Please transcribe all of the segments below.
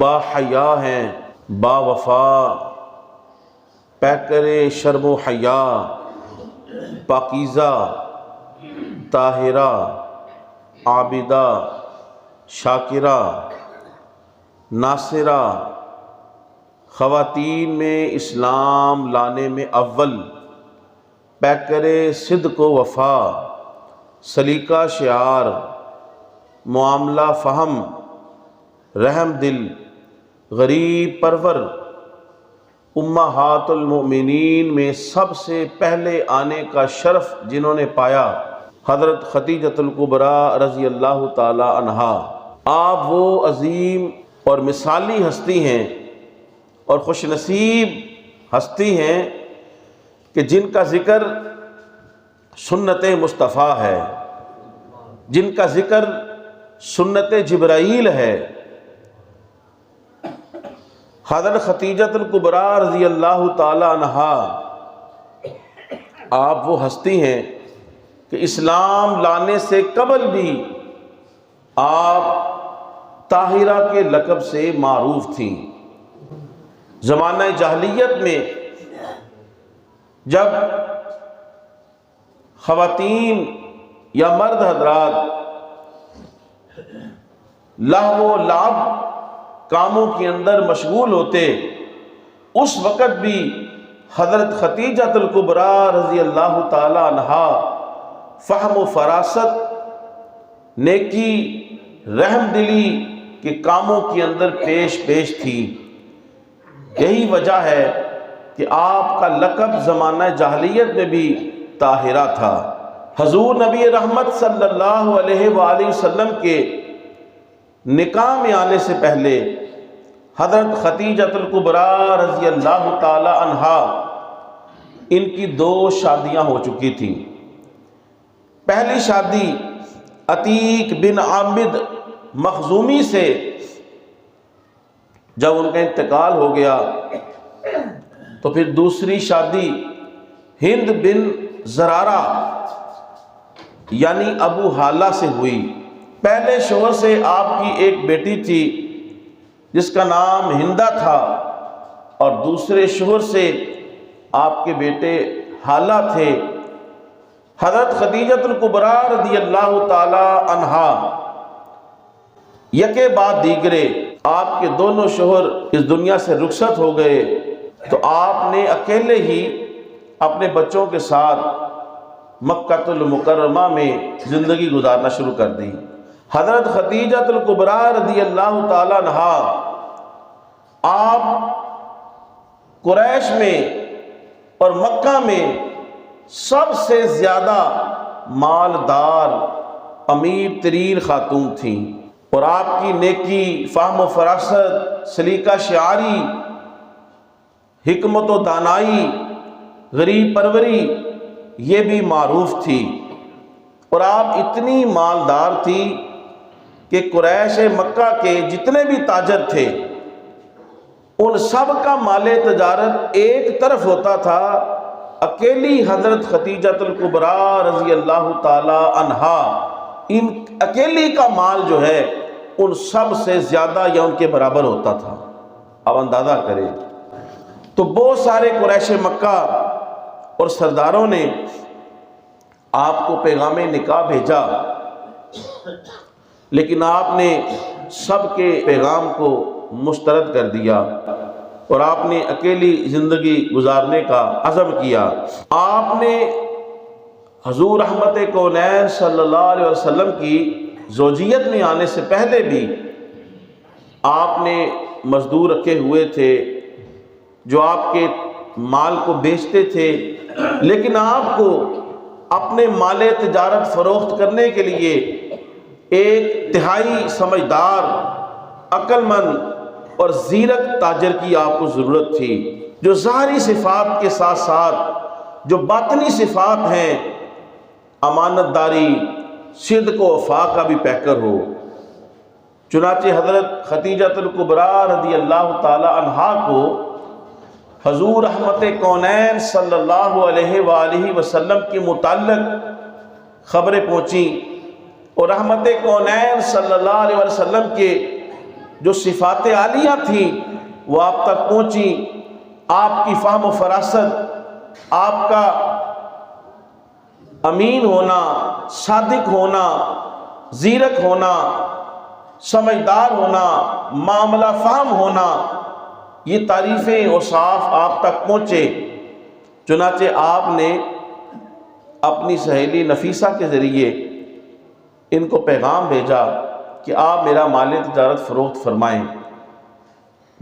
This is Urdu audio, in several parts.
با حیا ہیں، با وفا، پیکر شرم و حیا، پاکیزہ، طاہرہ، عابدہ، شاکرہ، ناصرہ، خواتین میں اسلام لانے میں اول، پیکر صدق و وفا، سلیقہ شعار، معاملہ فہم، رحم دل، غریب پرور، امہات المؤمنین میں سب سے پہلے آنے کا شرف جنہوں نے پایا، حضرت خدیجۃ الکبریٰ رضی اللہ تعالی عنہا۔ آپ وہ عظیم اور مثالی ہستی ہیں اور خوش نصیب ہستی ہیں کہ جن کا ذکر سنت مصطفیٰ ہے، جن کا ذکر سنت جبرائیل ہے۔ حضرت خدیجۃ الکبریٰ رضی اللہ تعالی عنہا آپ وہ ہستی ہیں کہ اسلام لانے سے قبل بھی آپ طاہرہ کے لقب سے معروف تھیں۔ زمانہ جاہلیت میں جب خواتین یا مرد حضرات لہو و لعب کاموں کے اندر مشغول ہوتے، اس وقت بھی حضرت خدیجۃ الکبریٰ رضی اللہ تعالی عنہا فہم و فراست، نیکی، رحم دلی کے کاموں کے اندر پیش تھی۔ یہی وجہ ہے کہ آپ کا لقب زمانہ جاہلیت میں بھی طاہرہ تھا۔ حضور نبی رحمت صلی اللہ علیہ وآلہ وسلم کے نکاح میں آنے سے پہلے حضرت خدیجۃ الکبریٰ رضی اللہ تعالی عنہا ان کی 2 شادیاں ہو چکی تھیں۔ پہلی شادی عتیق بن عامد مخزومی سے جب ان کا انتقال ہو گیا تو پھر دوسری شادی ہند بن زرارہ یعنی ابو حالہ سے ہوئی۔ پہلے شوہر سے آپ کی ایک بیٹی تھی جس کا نام ہندہ تھا، اور دوسرے شوہر سے آپ کے بیٹے حالہ تھے۔ حضرت خدیجۃ الکبریٰ رضی اللہ تعالی عنہا یکے بعد دیگرے آپ کے دونوں شوہر اس دنیا سے رخصت ہو گئے، تو آپ نے اکیلے ہی اپنے بچوں کے ساتھ مکہ المکرمہ میں زندگی گزارنا شروع کر دی۔ حضرت خدیجۃ الکبریٰ رضی اللہ تعالی عنہا آپ قریش میں اور مکہ میں سب سے زیادہ مالدار امیر ترین خاتون تھیں، اور آپ کی نیکی، فہم و فراست، سلیقہ شعاری، حکمت و دانائی، غریب پروری یہ بھی معروف تھی۔ اور آپ اتنی مالدار تھی کہ قریش مکہ کے جتنے بھی تاجر تھے ان سب کا مال تجارت ایک طرف ہوتا تھا، اکیلی حضرت خدیجۃ الکبریٰ رضی اللہ تعالی عنہا ان اکیلی کا مال جو ہے ان سب سے زیادہ یا ان کے برابر ہوتا تھا۔ اب اندازہ کریں تو بہت سارے قریش مکہ اور سرداروں نے آپ کو پیغام نکاح بھیجا، لیکن آپ نے سب کے پیغام کو مسترد کر دیا اور آپ نے اکیلی زندگی گزارنے کا عزم کیا۔ آپ نے حضور رحمت کونین صلی اللہ علیہ وسلم کی زوجیت میں آنے سے پہلے بھی آپ نے مزدور رکھے ہوئے تھے جو آپ کے مال کو بیچتے تھے، لیکن آپ کو اپنے مال تجارت فروخت کرنے کے لیے ایک تہائی سمجھدار، عقل مند اور زیرک تاجر کی آپ کو ضرورت تھی، جو ظاہری صفات کے ساتھ ساتھ جو باطنی صفات ہیں، امانت داری، صدق و وفا کا بھی پیکر ہو۔ چنانچہ حضرت خدیجۃ الکبریٰ رضی اللہ تعالی عنہا کو حضور رحمت کونین صلی اللہ علیہ وآلہ وسلم کے متعلق خبریں پہنچیں، اور رحمت کونین صلی اللہ علیہ وسلم کے جو صفات عالیہ تھیں وہ آپ تک پہنچی. آپ کی فہم و فراست، آپ کا امین ہونا، صادق ہونا، زیرک ہونا، سمجھدار ہونا، معاملہ فہم ہونا، یہ تعریفیں اوصاف آپ تک پہنچے. چنانچہ آپ نے اپنی سہیلی نفیسہ کے ذریعے ان کو پیغام بھیجا کہ آپ میرا مال تجارت فروخت فرمائیں.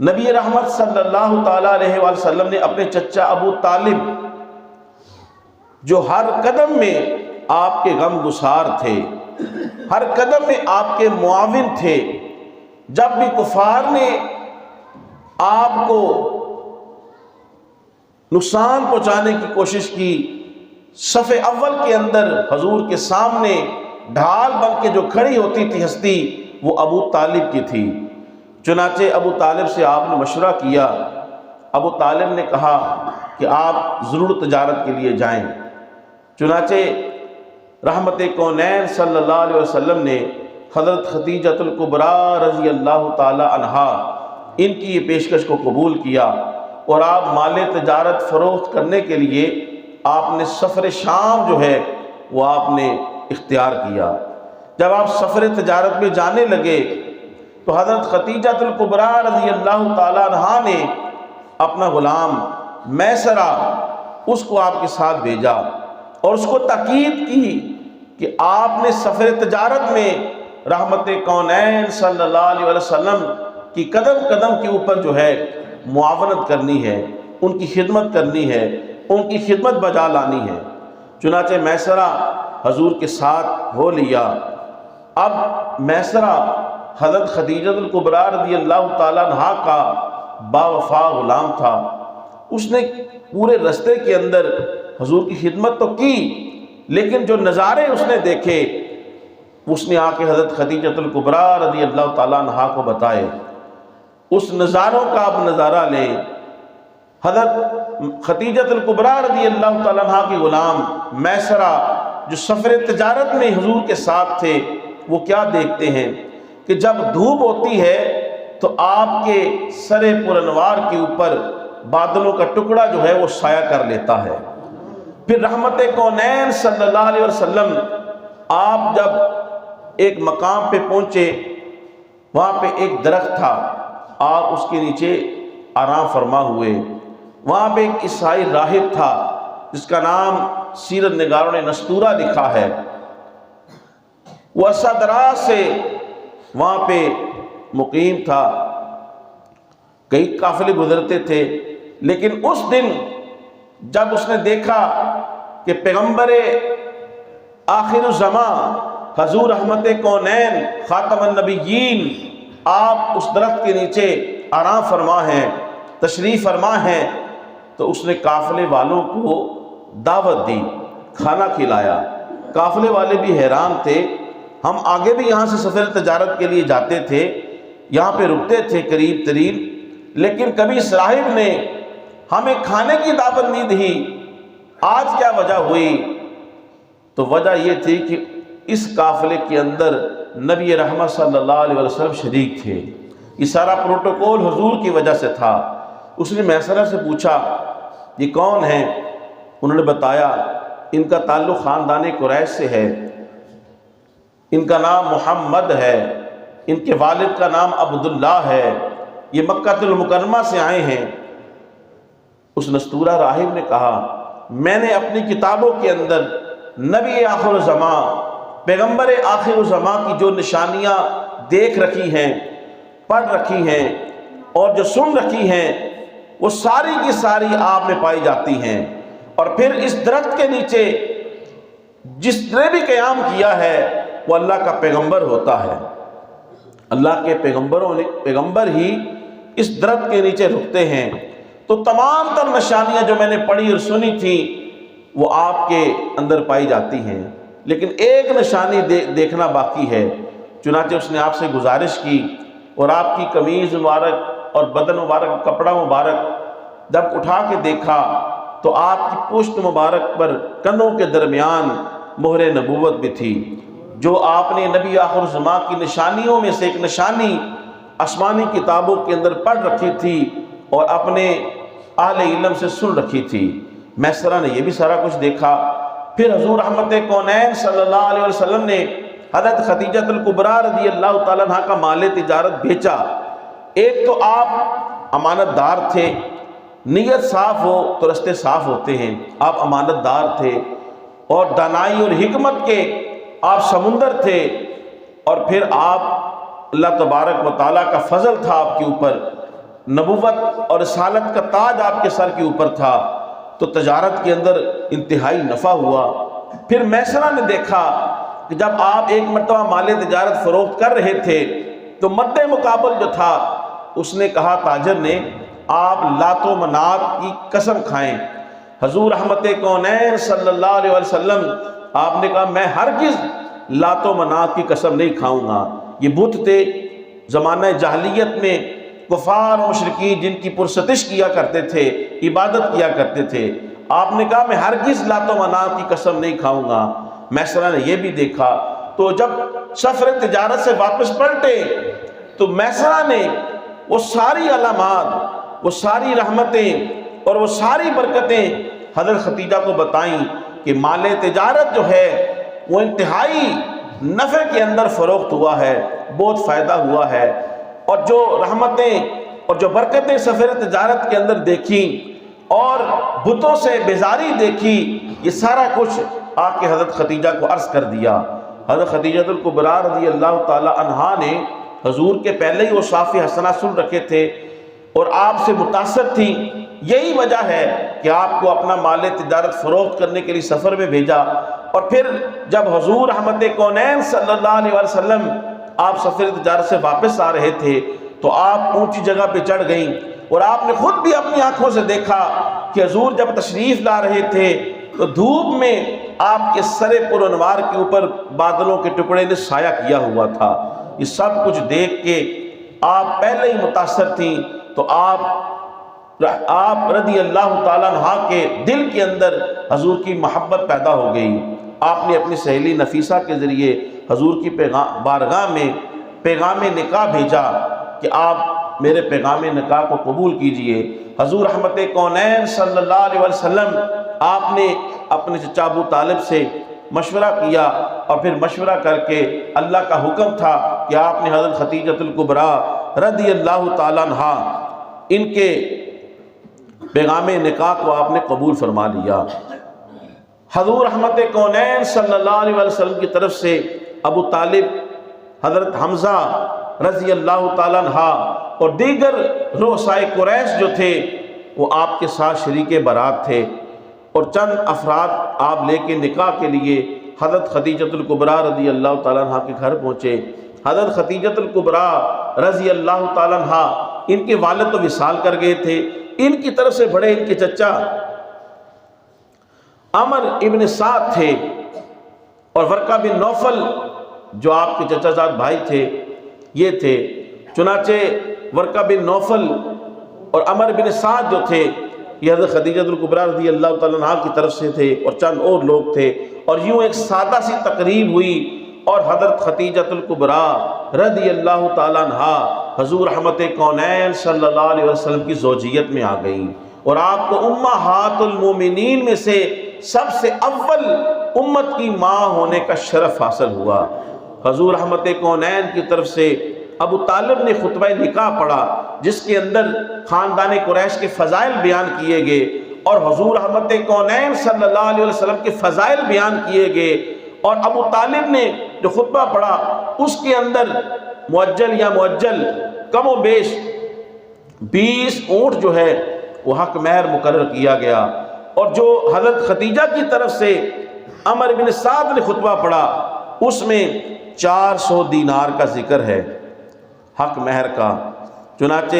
نبی رحمت صلی اللہ تعالیٰ علیہ وآلہ وسلم نے اپنے چچا ابو طالب، جو ہر قدم میں آپ کے غم گسار تھے، ہر قدم میں آپ کے معاون تھے، جب بھی کفار نے آپ کو نقصان پہنچانے کی کوشش کی، صف اول کے اندر حضور کے سامنے ڈھال بن کے جو کھڑی ہوتی تھی ہستی، وہ ابو طالب کی تھی. چنانچہ ابو طالب سے آپ نے مشورہ کیا. ابو طالب نے کہا کہ آپ ضرور تجارت کے لیے جائیں. چنانچہ رحمت کونین صلی اللہ علیہ وسلم نے حضرت خدیجۃ الکبریٰ رضی اللہ تعالی عنہا ان کی یہ پیشکش کو قبول کیا، اور آپ مال تجارت فروخت کرنے کے لیے آپ نے سفر شام جو ہے وہ آپ نے اختیار کیا. جب آپ سفر تجارت میں جانے لگے تو حضرت خدیجۃ الکبریٰ رضی اللہ تعالی عنہا نے اپنا غلام میسرہ اس کو آپ کے ساتھ بھیجا اور اس کو تاکید کی کہ آپ نے سفر تجارت میں رحمت کونین صلی اللہ علیہ وسلم کی قدم قدم کے اوپر جو ہے معاونت کرنی ہے، ان کی خدمت کرنی ہے، ان کی خدمت بجا لانی ہے. چنانچہ میسرہ حضور کے ساتھ ہو لیا. اب میسرہ حضرت خدیجۃ الکبریٰ رضی اللہ تعالیٰ عنہا کا باوفا غلام تھا. اس نے پورے رستے کے اندر حضور کی خدمت تو کی، لیکن جو نظارے اس نے دیکھے اس نے آ کے حضرت خدیجۃ الکبریٰ رضی اللہ تعالیٰ عنہا کو بتائے. اس نظاروں کا آپ نظارہ لیں. حضرت خدیجۃ الکبریٰ رضی اللہ تعالیٰ عنہا کے غلام میسرہ جو سفر تجارت میں حضور کے ساتھ تھے، وہ کیا دیکھتے ہیں کہ جب دھوپ ہوتی ہے تو آپ کے سر پرانوار کے اوپر بادلوں کا ٹکڑا جو ہے وہ سایہ کر لیتا ہے. پھر رحمت کونین صلی اللہ علیہ وسلم آپ جب ایک مقام پہ پہنچے، وہاں پہ ایک درخت تھا، آپ اس کے نیچے آرام فرما ہوئے. وہاں پہ ایک عیسائی راہب تھا جس کا نام سیرت نگاروں نے نستورہ لکھا ہے. وہ عرصہ دراز سے وہاں پہ مقیم تھا، کئی قافلے گزرتے تھے، لیکن اس دن جب اس نے دیکھا کہ پیغمبر آخر الزمان حضور رحمت کونین خاتم النبیین آپ اس درخت کے نیچے آرام فرما ہیں، تشریف فرما ہیں، تو اس نے قافلے والوں کو دعوت دی، کھانا کھلایا. قافلے والے بھی حیران تھے. ہم آگے بھی یہاں سے سفر تجارت کے لیے جاتے تھے، یہاں پہ رکتے تھے قریب ترین، لیکن کبھی اس راہب نے ہمیں کھانے کی دعوت نہیں دی. آج کیا وجہ ہوئی؟ تو وجہ یہ تھی کہ اس قافلے کے اندر نبی رحمت صلی اللہ علیہ وسلم شریک تھے. یہ سارا پروٹوکول حضور کی وجہ سے تھا. اس نے میسرہ سے پوچھا یہ کون ہیں؟ انہوں نے بتایا ان کا تعلق خاندان قریش سے ہے، ان کا نام محمد ہے، ان کے والد کا نام عبداللہ ہے، یہ مکہ المکرمہ سے آئے ہیں. اس نستورہ راہب نے کہا میں نے اپنی کتابوں کے اندر نبی آخر الزمان، پیغمبر آخر الزمان کی جو نشانیاں دیکھ رکھی ہیں، پڑھ رکھی ہیں اور جو سن رکھی ہیں، وہ ساری کی ساری آپ میں پائی جاتی ہیں. اور پھر اس درخت کے نیچے جس نے بھی قیام کیا ہے وہ اللہ کا پیغمبر ہوتا ہے. اللہ کے پیغمبر ہی اس درخت کے نیچے رکتے ہیں. تو تمام تر نشانیاں جو میں نے پڑھی اور سنی تھی وہ آپ کے اندر پائی جاتی ہیں، لیکن ایک نشانی دیکھنا باقی ہے. چنانچہ اس نے آپ سے گزارش کی اور آپ کی قمیض مبارک اور بدن مبارک، کپڑا مبارک جب اٹھا کے دیکھا تو آپ کی پشت مبارک پر کندھوں کے درمیان مہر نبوت بھی تھی. جو آپ نے نبی آخر الزمان کی نشانیوں میں سے ایک نشانی آسمانی کتابوں کے اندر پڑھ رکھی تھی اور اپنے اہل علم سے سن رکھی تھی۔ میسرہ نے یہ بھی سارا کچھ دیکھا۔ پھر حضور رحمت کونین صلی اللہ علیہ وسلم نے حضرت خدیجہ الکبریٰ رضی اللہ تعالیٰ عنہ کا مال تجارت بھیجا۔ ایک تو آپ امانت دار تھے، نیت صاف ہو تو رستے صاف ہوتے ہیں، آپ امانت دار تھے، اور دانائی اور حکمت کے آپ سمندر تھے، اور پھر آپ اللہ تبارک و تعالیٰ کا فضل تھا آپ کے اوپر، نبوت اور رسالت کا تاج آپ کے سر کے اوپر تھا، تو تجارت کے اندر انتہائی نفع ہوا۔ پھر میسرہ نے دیکھا کہ جب آپ ایک مرتبہ مال تجارت فروخت کر رہے تھے تو مد مقابل جو تھا اس نے کہا، تاجر نے، آپ لات و منات کی قسم کھائیں۔ حضور رحمت کونین صلی اللہ علیہ وسلم آپ نے کہا، میں ہرگز لات و منات کی قسم نہیں کھاؤں گا۔ یہ بت تھے زمانہ جاہلیت میں، کفار و مشرکین جن کی پرستش کیا کرتے تھے، عبادت کیا کرتے تھے۔ آپ نے کہا، میں ہرگز لات و منات کی قسم نہیں کھاؤں گا۔ میسرہ نے یہ بھی دیکھا، تو جب سفر تجارت سے واپس پلٹے تو میسرہ نے وہ ساری علامات، وہ ساری رحمتیں اور وہ ساری برکتیں حضرت خدیجہ کو بتائیں کہ مال تجارت جو ہے وہ انتہائی نفع کے اندر فروخت ہوا ہے، بہت فائدہ ہوا ہے، اور جو رحمتیں اور جو برکتیں سفر تجارت کے اندر دیکھیں اور بتوں سے بیزاری دیکھی، یہ سارا کچھ آ کے حضرت خدیجہ کو عرض کر دیا۔ حضرت خدیجہ الکبریٰ رضی اللہ تعالی عنہا نے حضور کے پہلے ہی وہ صاف حسنہ سن رکھے تھے اور آپ سے متاثر تھی۔ یہی وجہ ہے کہ آپ کو اپنا مال تجارت فروخت کرنے کے لیے سفر میں بھیجا، اور پھر جب حضور رحمت کونین صلی اللہ علیہ وسلم آپ سفر تجارت سے واپس آ رہے تھے تو آپ اونچی جگہ پہ چڑھ گئیں، اور آپ نے خود بھی اپنی آنکھوں سے دیکھا کہ حضور جب تشریف لا رہے تھے تو دھوپ میں آپ کے سر پر انوار کے اوپر بادلوں کے ٹکڑے نے سایہ کیا ہوا تھا۔ یہ سب کچھ دیکھ کے آپ پہلے ہی متاثر تھیں، تو آپ رضی اللہ تعالیٰ عنہ کے دل کے اندر حضور کی محبت پیدا ہو گئی۔ آپ نے اپنی سہیلی نفیسہ کے ذریعے حضور کی بارگاہ میں پیغام نکاح بھیجا کہ آپ میرے پیغام نکاح کو قبول کیجئے۔ حضور رحمت کونین صلی اللہ علیہ وسلم آپ نے اپنے چچا ابو طالب سے مشورہ کیا، اور پھر مشورہ کر کے اللہ کا حکم تھا کہ آپ نے حضرت خدیجہ الکبریٰ رضی اللہ تعالیٰ عنہا ان کے پیغام نکاح کو آپ نے قبول فرما لیا۔ حضور رحمت کونین صلی اللہ علیہ وسلم کی طرف سے ابو طالب، حضرت حمزہ رضی اللہ تعالیٰ عنہ اور دیگر رؤسائے قریش جو تھے وہ آپ کے ساتھ شریک برات تھے، اور چند افراد آپ لے کے نکاح کے لیے حضرت خدیجہ الکبریٰ رضی اللہ تعالیٰ عنہ کے گھر پہنچے۔ حضرت خدیجہ الکبریٰ رضی اللہ تعالیٰ عنہ ان کے والد تو وصال کر گئے تھے، ان کی طرف سے بڑے ان کے چچا عمر ابن سعد تھے، اور ورقہ بن نوفل جو آپ کے چچا زاد بھائی تھے یہ تھے۔ چنانچہ ورقہ بن نوفل اور عمر بن سعد جو تھے یہ حضرت خدیجہ الکبریٰ رضی اللہ تعالیٰ عنہ کی طرف سے تھے، اور چند اور لوگ تھے، اور یوں ایک سادہ سی تقریب ہوئی، اور حضرت خدیجہ الکبریٰ رضی اللہ تعالیٰ عنہ حضور رحمت کونین صلی اللہ علیہ وسلم کی زوجیت میں آ گئیں، اور آپ کو امہات المومنین میں سے سب سے اول امت کی ماں ہونے کا شرف حاصل ہوا۔ حضور رحمت کونین کی طرف سے ابو طالب نے خطبہ نکاح پڑھا جس کے اندر خاندان قریش کے فضائل بیان کیے گئے، اور حضور رحمت کونین صلی اللہ علیہ وسلم کے فضائل بیان کیے گئے، اور ابو طالب نے جو خطبہ پڑھا اس کے اندر معجل کم و بیش 20 اونٹ جو ہے وہ حق مہر مقرر کیا گیا، اور جو حضرت خدیجہ کی طرف سے عمر بن سعد نے خطبہ پڑھا اس میں 400 دینار کا ذکر ہے حق مہر کا۔ چنانچہ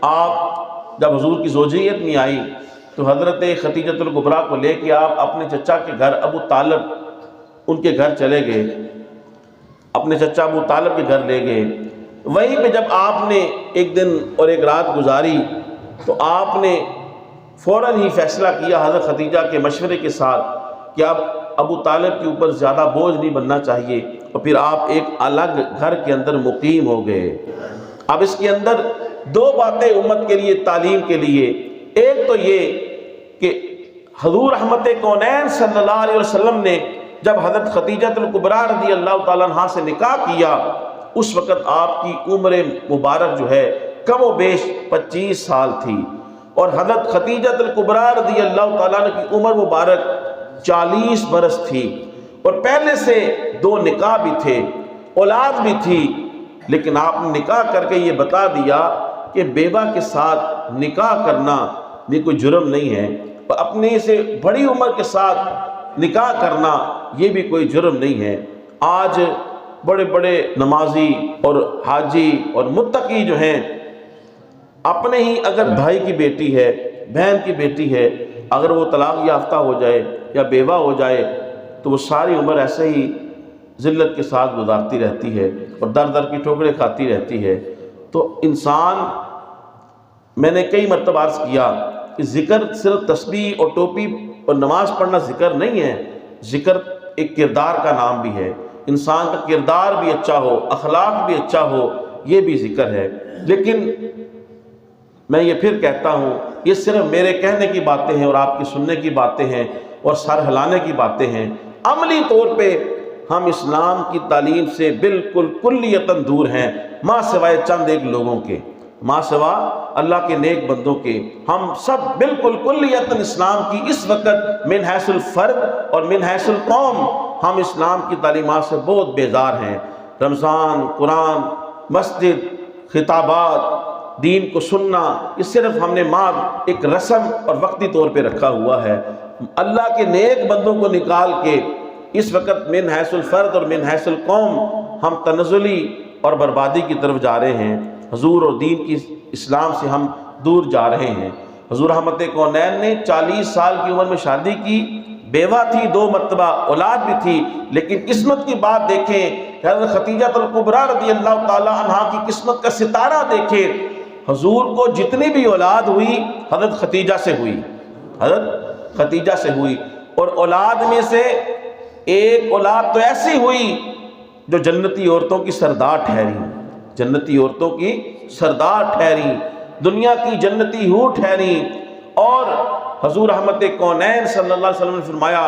آپ جب حضور کی زوجیت میں آئی تو حضرت خدیجہ الکبریٰ کو لے کے آپ اپنے چچا کے گھر ابو طالب ان کے گھر چلے گئے، اپنے چچا ابو طالب کے گھر لے گئے۔ وہیں پہ جب آپ نے ایک دن اور ایک رات گزاری تو آپ نے فوراً ہی فیصلہ کیا حضرت خدیجہ کے مشورے کے ساتھ کہ اب ابو طالب کے اوپر زیادہ بوجھ نہیں بننا چاہیے، اور پھر آپ ایک الگ گھر کے اندر مقیم ہو گئے۔ اب اس کے اندر دو باتیں امت کے لیے، تعلیم کے لیے، ایک تو یہ کہ حضور رحمت کونین صلی اللہ علیہ وسلم نے جب حضرت خدیجہ الکبریٰ رضی اللہ تعالیٰ عنہا سے نکاح کیا، اس وقت آپ کی عمر مبارک جو ہے کم و بیش 25 سال تھی، اور حضرت خدیجہ الکبریٰ رضی اللہ تعالیٰ عنہ کی عمر مبارک 40 برس تھی، اور پہلے سے 2 نکاح بھی تھے، اولاد بھی تھی، لیکن آپ نے نکاح کر کے یہ بتا دیا کہ بیوہ کے ساتھ نکاح کرنا یہ کوئی جرم نہیں ہے، اور اپنے سے بڑی عمر کے ساتھ نکاح کرنا یہ بھی کوئی جرم نہیں ہے۔ آج بڑے بڑے نمازی اور حاجی اور متقی جو ہیں، اپنے ہی اگر بھائی کی بیٹی ہے، بہن کی بیٹی ہے، اگر وہ طلاق یافتہ ہو جائے یا بیوہ ہو جائے تو وہ ساری عمر ایسے ہی ذلت کے ساتھ گزارتی رہتی ہے اور در در کی ٹھوکریں کھاتی رہتی ہے۔ تو انسان، میں نے کئی مرتبہ عرض کیا کہ ذکر صرف تسبیح اور ٹوپی اور نماز پڑھنا ذکر نہیں ہے، ذکر ایک کردار کا نام بھی ہے، انسان کا کردار بھی اچھا ہو، اخلاق بھی اچھا ہو، یہ بھی ذکر ہے۔ لیکن میں یہ پھر کہتا ہوں، یہ صرف میرے کہنے کی باتیں ہیں اور آپ کی سننے کی باتیں ہیں اور سر ہلانے کی باتیں ہیں۔ عملی طور پہ ہم اسلام کی تعلیم سے بالکل کلیتاً دور ہیں، ماں سوائے چند ایک لوگوں کے، ماں سوا اللہ کے نیک بندوں کے، ہم سب بالکل کلیتاً اسلام کی اس وقت من حیث الفرد اور من حیث القوم ہم اسلام کی تعلیمات سے بہت بیزار ہیں۔ رمضان، قرآن، مسجد، خطابات، دین کو سننا، یہ صرف ہم نے ایک رسم اور وقتی طور پہ رکھا ہوا ہے۔ اللہ کے نیک بندوں کو نکال کے اس وقت من حیث الفرد اور من حیث القوم ہم تنزلی اور بربادی کی طرف جا رہے ہیں، حضور اور دین کی اسلام سے ہم دور جا رہے ہیں۔ حضور رحمت کونین نے 40 سال کی عمر میں شادی کی، بیوہ تھی، 2 مرتبہ اولاد بھی تھی، لیکن قسمت کی بات دیکھیں، حضرت خدیجہ الکبریٰ رضی اللہ تعالی عنہا کی قسمت کا ستارہ دیکھیں، حضور کو جتنی بھی اولاد ہوئی حضرت خدیجہ سے ہوئی، حضرت خدیجہ سے ہوئی، اور اولاد میں سے ایک اولاد تو ایسی ہوئی جو جنتی عورتوں کی سردار ٹھہری، جنتی عورتوں کی سردار ٹھہری، دنیا کی جنتی ہو ٹھہری۔ اور حضور رحمت کونین صلی اللہ علیہ وسلم نے فرمایا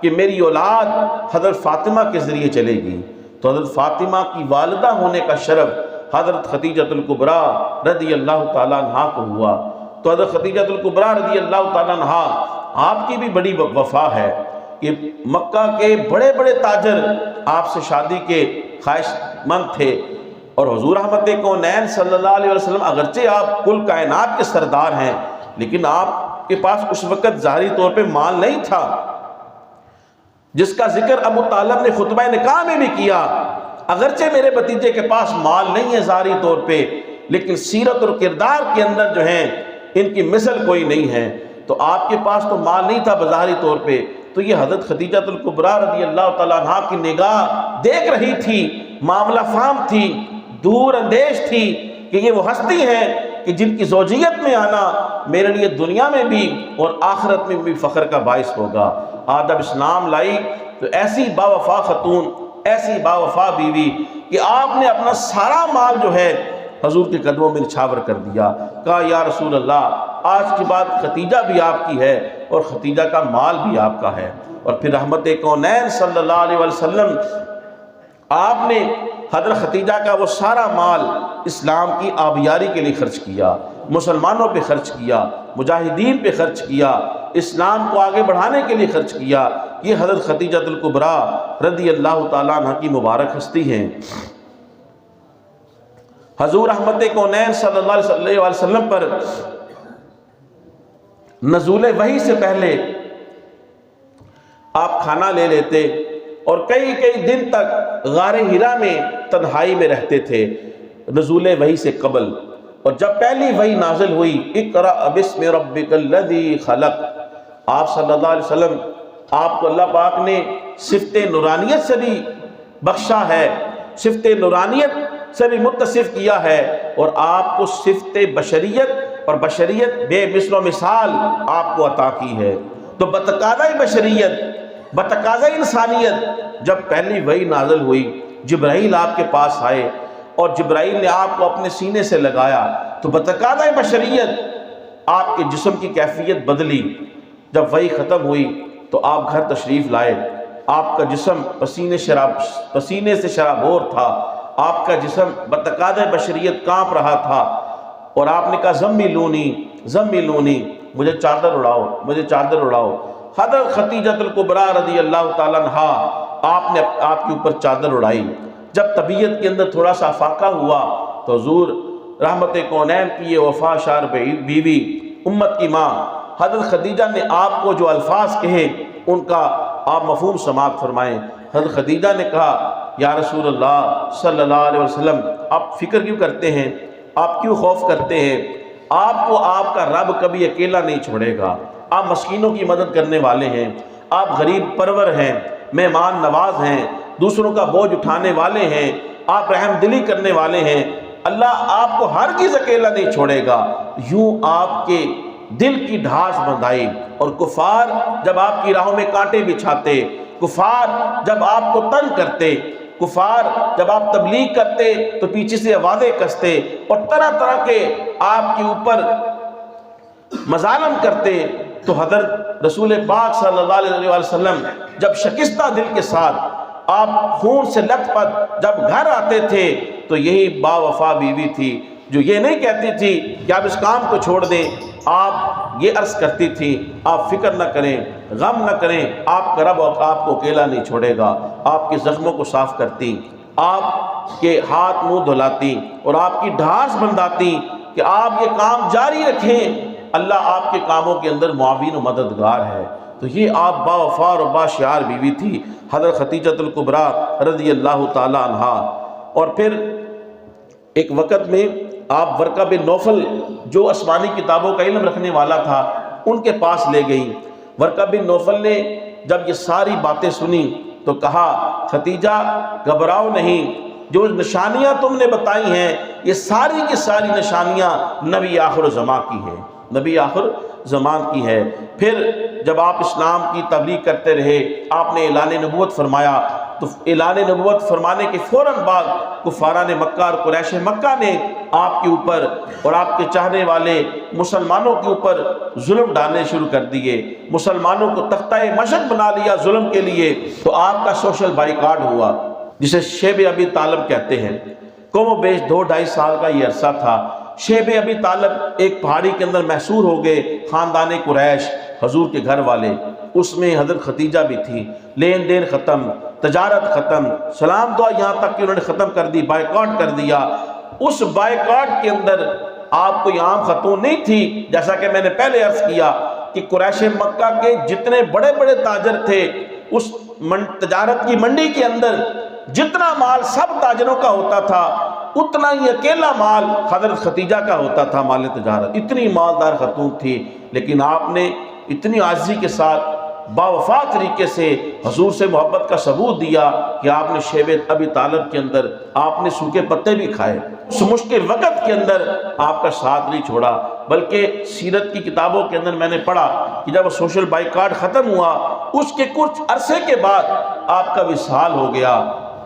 کہ میری اولاد حضرت فاطمہ کے ذریعے چلے گی، تو حضرت فاطمہ کی والدہ ہونے کا شرف حضرت خدیجہ الکبریٰ رضی اللہ تعالیٰ عنہا کو ہوا۔ تو حضرت خدیجہ الکبریٰ رضی اللہ تعالیٰ عنہا، آپ کی بھی بڑی وفا ہے کہ مکہ کے بڑے بڑے تاجر آپ سے شادی کے خواہش مند تھے، اور حضور رحمت کونین صلی اللہ علیہ وسلم اگرچہ آپ کل کائنات کے سردار ہیں، لیکن آپ کے پاس اس وقت ظاہری طور پہ مال نہیں تھا، جس کا ذکر ابو طالب نے خطبہ نکاح میں بھی کیا۔ اگرچہ میرے بھتیجے کے پاس مال نہیں ہے ظاہری طور پہ، لیکن سیرت اور کردار کے اندر جو ہیں ان کی مثل کوئی نہیں ہے، تو آپ کے پاس تو مال نہیں تھا بظاہری طور پہ، تو یہ حضرت خدیجہ الکبریٰ رضی اللہ تعالیٰ عنہا کی نگاہ دیکھ رہی تھی، معاملہ فہم تھی، دور اندیش تھی کہ یہ وہ ہستی ہیں کہ جن کی زوجیت میں آنا میرے لیے دنیا میں بھی اور آخرت میں بھی فخر کا باعث ہوگا۔ آج اب اسلام لائی تو ایسی باوفا خاتون، ایسی باوفا بیوی کہ آپ نے اپنا سارا مال جو ہے حضور کے قدموں میں نچھاور کر دیا، کہا یا رسول اللہ آج کے بعد خدیجہ بھی آپ کی ہے اور خدیجہ کا مال بھی آپ کا ہے۔ اور پھر رحمت کونین صلی اللہ علیہ وسلم، آپ نے حضرت خدیجہ کا وہ سارا مال اسلام کی آبیاری کے لیے خرچ کیا، مسلمانوں پہ خرچ کیا، مجاہدین پہ خرچ کیا، اسلام کو آگے بڑھانے کے لیے خرچ کیا۔ یہ حضرت خدیجہ الکبریٰ رضی اللہ تعالیٰ عنہ کی مبارک ہستی ہیں۔ حضور رحمت کونین صلی اللہ علیہ وسلم پر نزول وحی سے پہلے آپ کھانا لے لیتے اور کئی کئی دن تک غار حرا میں تنہائی میں رہتے تھے نزول وحی سے قبل، اور جب پہلی وحی نازل ہوئی اقرأ بسم ربک الذی خلق، آپ صلی اللہ علیہ وسلم، آپ کو اللہ پاک نے صفت نورانیت سے بھی بخشا ہے، صفت نورانیت سے بھی متصف کیا ہے، اور آپ کو صفت بشریت اور بشریت بے مثل و مثال آپ کو عطا کی ہے۔ تو بتقاضۂ بشریت، بتقاضۂ انسانیت، جب پہلی وحی نازل ہوئی، جبرائیل آپ کے پاس آئے اور جبرائیل نے آپ کو اپنے سینے سے لگایا تو بتقاضۂ بشریت آپ کے جسم کی کیفیت بدلی۔ جب وحی ختم ہوئی تو آپ گھر تشریف لائے، آپ کا جسم پسینے سے شرابور تھا، آپ کا جسم بتقاضۂ بشریت کانپ رہا تھا، اور آپ نے کہا زملونی زملونی، مجھے چادر اڑاؤ، مجھے چادر اڑاؤ۔ حضرت خدیجہ الکبریٰ رضی اللہ تعالیٰ عنہا آپ نے آپ کے اوپر چادر اڑائی۔ جب طبیعت کے اندر تھوڑا سا افاقہ ہوا تو حضور رحمت کونین کی یہ وفا شار بیوی، امت کی ماں حضرت خدیجہ نے آپ کو جو الفاظ کہے ان کا آپ مفہوم سماعت فرمائیں۔ حضرت خدیجہ نے کہا یا رسول اللہ صلی اللہ علیہ وسلم، آپ فکر کیوں کرتے ہیں، آپ کیوں خوف کرتے ہیں؟ آپ کو آپ کا رب کبھی اکیلا نہیں چھوڑے گا۔ آپ مسکینوں کی مدد کرنے والے ہیں، آپ غریب پرور ہیں، مہمان نواز ہیں، دوسروں کا بوجھ اٹھانے والے ہیں، آپ رحم دلی کرنے والے ہیں۔ اللہ آپ کو ہرگز اکیلا نہیں چھوڑے گا۔ یوں آپ کے دل کی ڈھاس بندھائی، اور کفار جب آپ کی راہوں میں کانٹے بچھاتے، کفار جب آپ کو تنگ کرتے، کفار جب آپ تبلیغ کرتے تو پیچھے سے آوازیں کستے اور طرح طرح کے آپ کے اوپر مظالم کرتے، تو حضرت رسول پاک صلی اللہ علیہ وسلم جب شکستہ دل کے ساتھ آپ خون سے لت پت جب گھر آتے تھے تو یہی با وفا بیوی تھی جو یہ نہیں کہتی تھی کہ آپ اس کام کو چھوڑ دیں، آپ یہ عرض کرتی تھی آپ فکر نہ کریں، غم نہ کریں، آپ کا رب آپ کو اکیلا نہیں چھوڑے گا۔ آپ کے زخموں کو صاف کرتی، آپ کے ہاتھ منہ دھلاتی اور آپ کی ڈھارس بندھاتی کہ آپ یہ کام جاری رکھیں، اللہ آپ کے کاموں کے اندر معاون و مددگار ہے۔ تو یہ آپ با وفا اور با شعار بیوی تھی حضرت خدیجہ الکبریٰ رضی اللہ تعالی عنہا۔ اور پھر ایک وقت میں آپ ورقہ بن نوفل جو آسمانی کتابوں کا علم رکھنے والا تھا ان کے پاس لے گئی۔ ورقہ بن نوفل نے جب یہ ساری باتیں سنی تو کہا خدیجہ گھبراؤ نہیں، جو نشانیاں تم نے بتائی ہیں یہ ساری کی ساری نشانیاں نبی آخر زمان کی ہیں، نبی آخر زمان کی ہے۔ پھر جب آپ اسلام کی تبلیغ کرتے رہے، آپ نے اعلان نبوت فرمایا، تو اعلان نبوت فرمانے کے فوراً بعد کفاران مکہ اور قریش مکہ نے آپ کے اوپر اور آپ کے چاہنے والے مسلمانوں کے اوپر ظلم ڈالنے شروع کر دیے، مسلمانوں کو تختہ مشق بنا لیا ظلم کے لیے۔ تو آپ کا سوشل بائیکاٹ ہوا جسے شیب ابی طالب کہتے ہیں۔ کم و بیش 2-2.5 سال کا یہ عرصہ تھا۔ شیب ابی طالب ایک پہاڑی کے اندر محصور ہو گئے، خاندان قریش، حضور کے گھر والے، اس میں حضرت خدیجہ بھی تھی۔ لین دین ختم، تجارت ختم، سلام دعا یہاں تک کہ انہوں نے ختم کر دی، بائیکاٹ کر دیا۔ اس بائیکاٹ کے اندر آپ کوئی عام خاتون نہیں تھی، جیسا کہ میں نے پہلے عرض کیا کہ قریش مکہ کے جتنے بڑے بڑے تاجر تھے اس تجارت کی منڈی کے اندر جتنا مال سب تاجروں کا ہوتا تھا اتنا ہی اکیلا مال حضرت خدیجہ کا ہوتا تھا، مال تجارت، اتنی مالدار خاتون تھی۔ لیکن آپ نے اتنی عاجزی کے ساتھ باوفا طریقے سے حضور سے محبت کا ثبوت دیا کہ آپ نے شیب ابی طالب کے اندر آپ نے سوکھے پتے بھی کھائے، اس مشکل وقت کے اندر آپ کا ساتھ نہیں چھوڑا۔ بلکہ سیرت کی کتابوں کے اندر میں نے پڑھا کہ جب سوشل بائیکاٹ ختم ہوا اس کے کچھ عرصے کے بعد آپ کا وصال ہو گیا۔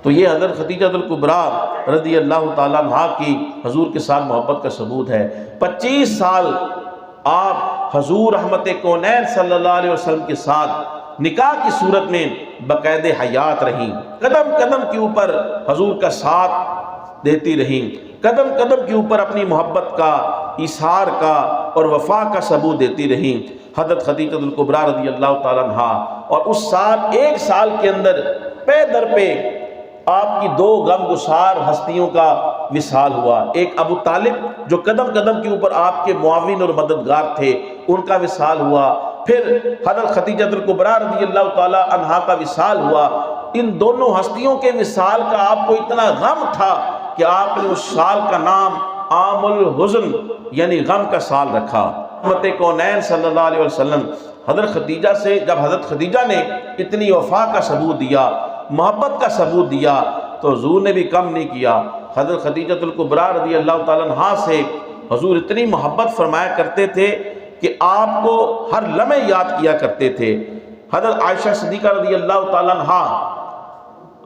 تو یہ حضرت خدیجہ الکبریٰ رضی اللہ تعالیٰ عنہا کی حضور کے ساتھ محبت کا ثبوت ہے۔ 25 سال آپ حضور رحمت کونین صلی اللہ علیہ وسلم کے ساتھ نکاح کی صورت میں باقاعد حیات رہیں، قدم قدم کے اوپر حضور کا ساتھ دیتی رہیں، قدم قدم کے اوپر اپنی محبت کا، ایثار کا اور وفا کا ثبوت دیتی رہیں حضرت خدیجہ الکبریٰ رضی اللہ تعالیٰ عنہا۔ اور اس سال 1 سال کے اندر پے در پہ آپ کی 2 غم گسار ہستیوں کا وصال ہوا۔ ایک ابو طالب جو قدم قدم کے اوپر آپ کے معاون اور مددگار تھے، ان کا وصال ہوا۔ پھر حضرت خدیجہ الکبریٰ رضی اللہ تعالی عنہا کا وصال ہوا۔ ان دونوں ہستیوں کے وصال کا آپ کو اتنا غم تھا کہ آپ نے اس سال کا نام عام الحزن یعنی غم کا سال رکھا۔ رحمت کونین صلی اللہ علیہ وسلم حضرت خدیجہ سے جب حضرت خدیجہ نے اتنی وفا کا ثبوت دیا، محبت کا ثبوت دیا، تو حضور نے بھی کم نہیں کیا۔ حضرت خدیجہ الکبریٰ رضی اللہ تعالیٰ عنہا سے حضور اتنی محبت فرمایا کرتے تھے کہ آپ کو ہر لمحے یاد کیا کرتے تھے۔ حضرت عائشہ صدیقہ رضی اللہ تعالیٰ عنہا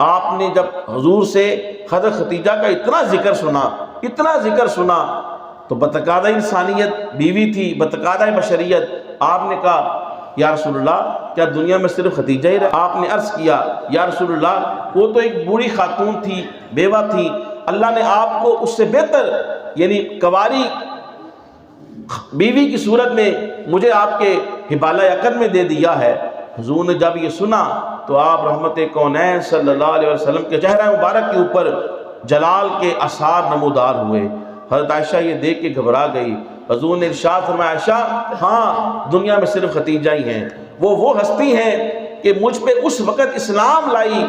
آپ نے جب حضور سے حضرت خدیجہ کا اتنا ذکر سنا تو بتقاضۂ انسانیت بیوی تھی، بتقاضۂ بشریت، آپ نے کہا یا رسول اللہ کیا دنیا میں صرف خدیجہ ہی رہا؟ آپ نے عرض کیا یا رسول اللہ وہ تو ایک بوڑھی خاتون تھی، بیوہ تھی، اللہ نے آپ کو اس سے بہتر یعنی کواری بیوی کی صورت میں مجھے آپ کے حبالہ عقد میں دے دیا ہے۔ حضور نے جب یہ سنا تو آپ رحمت کونین صلی اللہ علیہ وسلم کے چہرہ مبارک کے اوپر جلال کے آثار نمودار ہوئے۔ حضرت عائشہ یہ دیکھ کے گھبرا گئی۔ حضور نے ارشاد فرمایا عائشہ ہاں دنیا میں صرف خدیجہ ہی ہیں، وہ ہستی ہیں کہ مجھ پہ اس وقت اسلام لائی،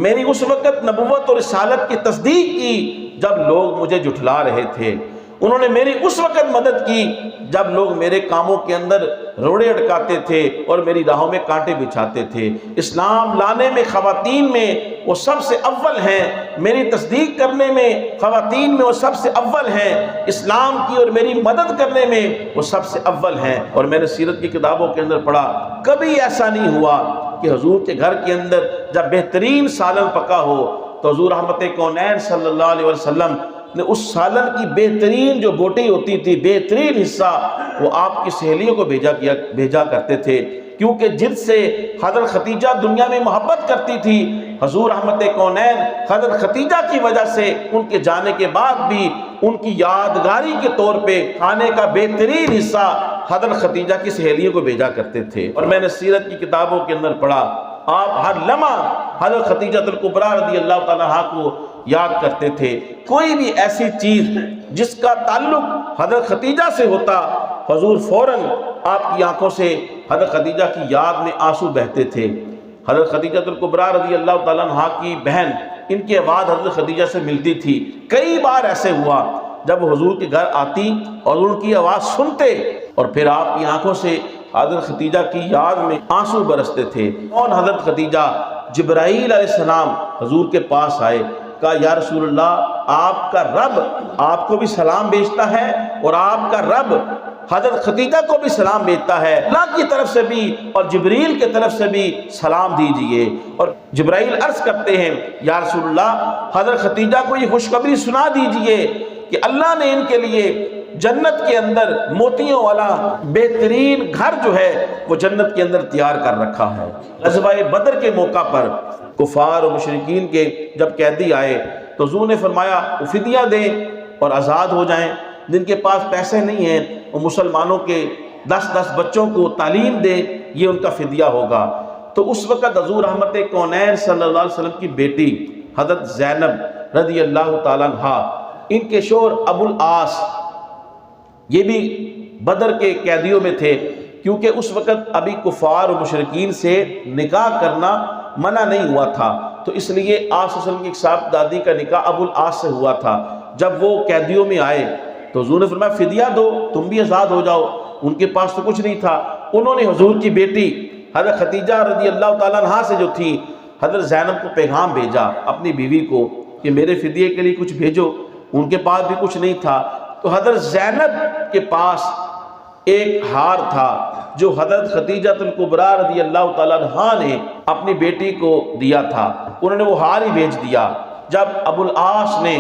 میری اس وقت نبوت اور رسالت کی تصدیق کی جب لوگ مجھے جھٹلا رہے تھے، انہوں نے میری اس وقت مدد کی جب لوگ میرے کاموں کے اندر روڑے اٹکاتے تھے اور میری راہوں میں کانٹے بچھاتے تھے۔ اسلام لانے میں خواتین میں وہ سب سے اول ہیں، میری تصدیق کرنے میں خواتین میں وہ سب سے اول ہیں، اسلام کی اور میری مدد کرنے میں وہ سب سے اول ہیں۔ اور میں نے سیرت کی کتابوں کے اندر پڑھا کبھی ایسا نہیں ہوا کہ حضور کے گھر کے اندر جب بہترین سالن پکا ہو تو حضور رحمت کونین صلی اللہ علیہ وسلم نے اس سالن کی بہترین جو بوٹی ہوتی تھی، بہترین حصہ وہ آپ کی سہیلیوں کو بھیجا کرتے تھے، کیونکہ جن سے حضرت خدیجہ دنیا میں محبت کرتی تھی، حضور رحمت کونین حضرت خدیجہ کی وجہ سے ان کے جانے کے بعد بھی ان کی یادگاری کے طور پہ کھانے کا بہترین حصہ حضرت خدیجہ کی سہیلیوں کو بھیجا کرتے تھے۔ اور میں نے سیرت کی کتابوں کے اندر پڑھا آپ ہر لمحہ حضرت خدیجہ الکبریٰ رضی اللہ تعالیٰ عنہا کو یاد کرتے تھے۔ کوئی بھی ایسی چیز جس کا تعلق حضرت خدیجہ سے ہوتا حضور فوراً آپ کی آنکھوں سے حضرت خدیجہ کی یاد میں آنسو بہتے تھے۔ حضرت خدیجہ الکبریٰ رضی اللہ تعالیٰ عنہا کی بہن ان کی آواز حضرت خدیجہ سے ملتی تھی۔ کئی بار ایسے ہوا جب حضور کے گھر آتی اور ان کی آواز سنتے اور پھر آپ کی آنکھوں سے حضرت خدیجہ کی یاد میں آنسو برستے تھے۔ کون حضرت خدیجہ؟ جبرائیل علیہ السلام حضور کے پاس آئے، کہا یا رسول اللہ آپ کا رب آپ کو بھی سلام بھیجتا ہے اور آپ کا رب حضرت خدیجہ کو بھی سلام بھیجتا ہے، اللہ کی طرف سے بھی اور جبریل کی طرف سے بھی سلام دیجئے۔ اور جبرائیل عرض کرتے ہیں یا رسول اللہ حضرت خدیجہ کو یہ خوشخبری سنا دیجئے کہ اللہ نے ان کے لیے جنت کے اندر موتیوں والا بہترین گھر جو ہے وہ جنت کے اندر تیار کر رکھا ہے۔ غزوہ بدر کے موقع پر کفار و مشرکین کے جب قیدی آئے تو حضور نے فرمایا وہ فدیہ دیں اور آزاد ہو جائیں، جن کے پاس پیسے نہیں ہیں وہ مسلمانوں کے 10 بچوں کو تعلیم دیں، یہ ان کا فدیہ ہوگا۔ تو اس وقت حضور رحمت کونین صلی اللہ علیہ وسلم کی بیٹی حضرت زینب رضی اللہ تعالیٰ عنہا، ان کے شوہر ابو العاص یہ بھی بدر کے قیدیوں میں تھے، کیونکہ اس وقت ابھی کفار و مشرکین سے نکاح کرنا منع نہیں ہوا تھا، تو اس لیے آپ صلی اللہ علیہ وسلم کی ایک صاحبزادی کا نکاح ابو العاص سے ہوا تھا۔ جب وہ قیدیوں میں آئے تو حضور نے فرمایا فدیہ دو، تم بھی آزاد ہو جاؤ۔ ان کے پاس تو کچھ نہیں تھا، انہوں نے حضور کی بیٹی حضرت خدیجہ رضی اللہ تعالیٰ عنہا سے جو تھی حضرت زینب کو پیغام بھیجا اپنی بیوی کو کہ میرے فدیے کے لیے کچھ بھیجو۔ ان کے پاس بھی کچھ نہیں تھا، تو حضرت زینب کے پاس ایک ہار تھا جو حضرت خدیجہ الکبریٰ رضی اللہ تعالیٰ عنہا نے اپنی بیٹی کو دیا تھا، انہوں نے وہ ہار ہی بھیج دیا۔ جب ابو العاص نے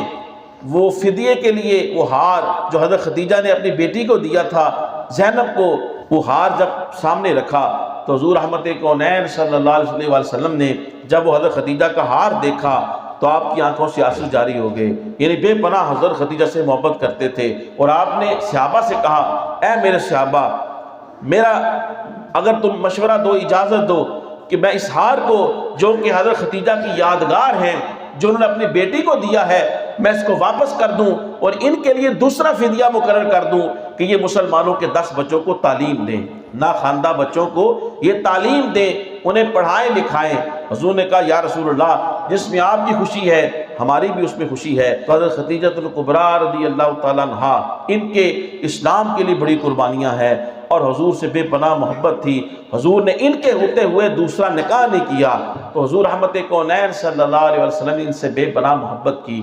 وہ فدیے کے لیے وہ ہار جو حضرت خدیجہ نے اپنی بیٹی کو دیا تھا زینب کو، وہ ہار جب سامنے رکھا تو حضور رحمت کونین صلی اللہ علیہ وسلم نے جب وہ حضرت خدیجہ کا ہار دیکھا تو آپ کی آنکھوں سے آنسو جاری ہو گئے، یعنی بے پناہ حضرت خدیجہ سے محبت کرتے تھے۔ اور آپ نے صحابہ سے کہا اے میرے صحابہ، میرا اگر تم مشورہ دو، اجازت دو کہ میں اس ہار کو جو کہ حضرت خدیجہ کی یادگار ہیں جو انہوں نے اپنی بیٹی کو دیا ہے، میں اس کو واپس کر دوں اور ان کے لیے دوسرا فدیہ مقرر کر دوں کہ یہ مسلمانوں کے 10 بچوں کو تعلیم دیں، ناخواندہ بچوں کو یہ تعلیم دیں، انہیں پڑھائیں لکھائیں۔ حضور نے کہا یا رسول اللہ جس میں آپ کی خوشی ہے ہماری بھی اس میں خوشی ہے۔ تو حضرت خدیجہ الکبریٰ رضی اللہ تعالیٰ عنہا ان کے اسلام کے لیے بڑی قربانیاں ہیں اور حضور سے بے پناہ محبت تھی، حضور نے ان کے ہوتے ہوئے دوسرا نکاح نہیں کیا، تو حضور رحمت کونین صلی اللہ علیہ وسلم نے ان سے بے پناہ محبت کی۔